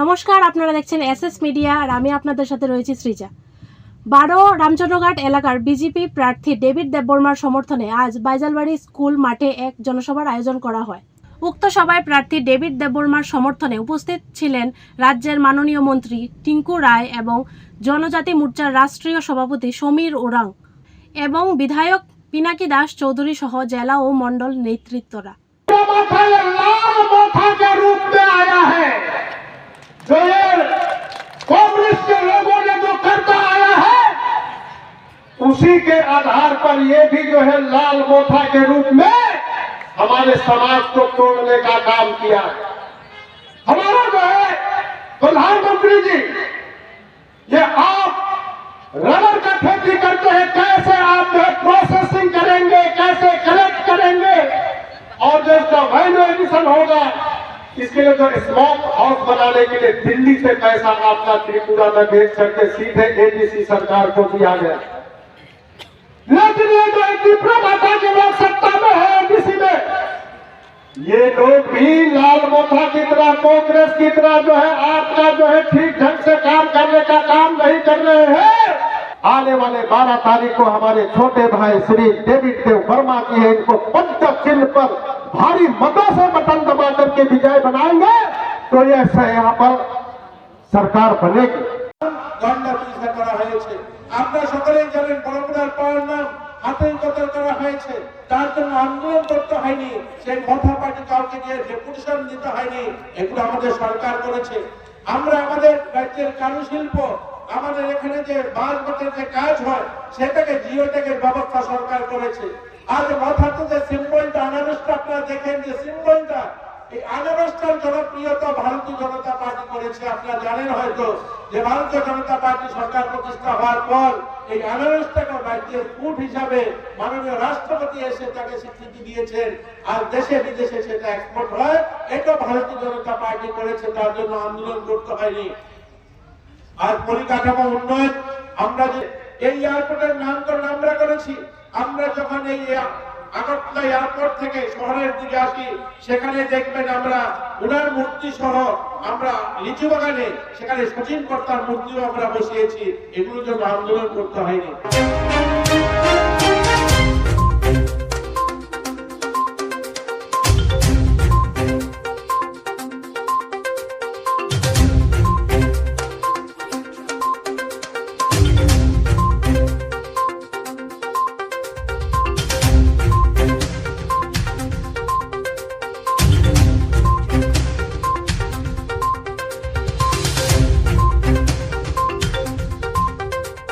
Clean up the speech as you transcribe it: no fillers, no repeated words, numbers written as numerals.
নমস্কার, আপনারা দেখছেন এসএস মিডিয়া আর আমি আপনাদের সাথে রয়েছি সৃজা। 12 রামচন্দ্রঘাট এলাকার বিজেপি প্রার্থী ডেভিড দেববর্মার সমর্থনে আজ বাইজালবাড়ি স্কুল মাঠে এক জনসভার আয়োজন করা হয়। উক্ত সভায় প্রার্থী ডেভিড দেববর্মার সমর্থনে উপস্থিত ছিলেন রাজ্যের মাননীয় মন্ত্রী টিঙ্কু রায় এবং জনজাতি মোর্চার রাষ্ট্রীয় সভাপতি সমীর ওরাং এবং বিধায়ক পিনাকি দাস চৌধুরী সহ জেলা ও মণ্ডল নেতৃত্বরা। जो ये कांग्रेस के लोगों ने जो करता आया है उसी के आधार पर ये भी जो है लाल मोथा के रूप में हमारे समाज को तोड़ने का काम किया। हमारा जो है प्रधानमंत्री जी, ये आप रबर का खेती करते हैं, कैसे आप जो है प्रोसेसिंग करेंगे, कैसे कलेक्ट करेंगे और जो इसका वैल्यू एडिशन होगा, इसके लिए जो स्मोक हाउस बनाने के लिए दिल्ली से पैसा आपका त्रिपुरा में भेज करके सीधे एडीसी सरकार को दिया गया। लेकिन ये जो त्रिपुरा भाषा के लोग सत्ता में है एडीसी में, ये लोग भी लाल मोथा की तरह कांग्रेस की तरह जो है आपका जो है ठीक ढंग से काम करने का काम नहीं कर रहे हैं। आने वाले 12 तारीख को हमारे छोटे भाई श्री डेविड देववर्मा की है, इनको पंच चिन्ह पर भारी मतों से बटन दबा करके विजय बनाएंगे तो ये यहाँ पर सरकार बनेगी। আপনারা সকলেই জানেন বড়গুড়ার পাওয়ার নাম হাতের কতল করা হয়েছে, তার জন্য আন্দোলন করতে হয়নি, সেই মথা পার্টি কাউকে দিয়ে ডেপুটেশন দিতে হয়নি, এগুলো আমাদের সরকার করেছে। আমরা আমাদের রাজ্যের কারুশিল্প, আমাদের এখানে যে বাঁশ বেতের যে কাজ হয় সেটাকে জিওটেকের ব্যবস্থা সরকার করেছে। আজ মাথাতে যে সিম্বলটা আনারসটা আপনারা দেখেন, যে সিম্বলটা, এই আনারসটার জনপ্রিয়তা ভারতীয় জনতা পার্টি করেছে। আপনারা জানেন হয়তো যে ভারতীয় জনতা পার্টি সরকার প্রতিষ্ঠা হওয়ার পর এই আনারসটাকে রাজ্যের ফুড হিসাবে মাননীয় রাষ্ট্রপতি এসে তাকে স্বীকৃতি দিয়েছেন, আর দেশে বিদেশে সেটা এক্সপোর্ট হয়। এটা ভারতীয় জনতা পার্টি করেছে, তার জন্য আন্দোলন করতে হয়নি। আর পরিকাঠামো উন্নয়ন, আমরা যে এই এয়ারপোর্টের নামকরণ আমরা করেছি, আমরা যখন এই আগরতলা এয়ারপোর্ট থেকে শহরের দিকে আসি সেখানে দেখবেন আমরা উনার মূর্তি সহ আমরা লিচু বাগানে সেখানে সচিন কর্তার মূর্তিও আমরা বসিয়েছি। এগুলোর জন্য আন্দোলন করতে হয়নি।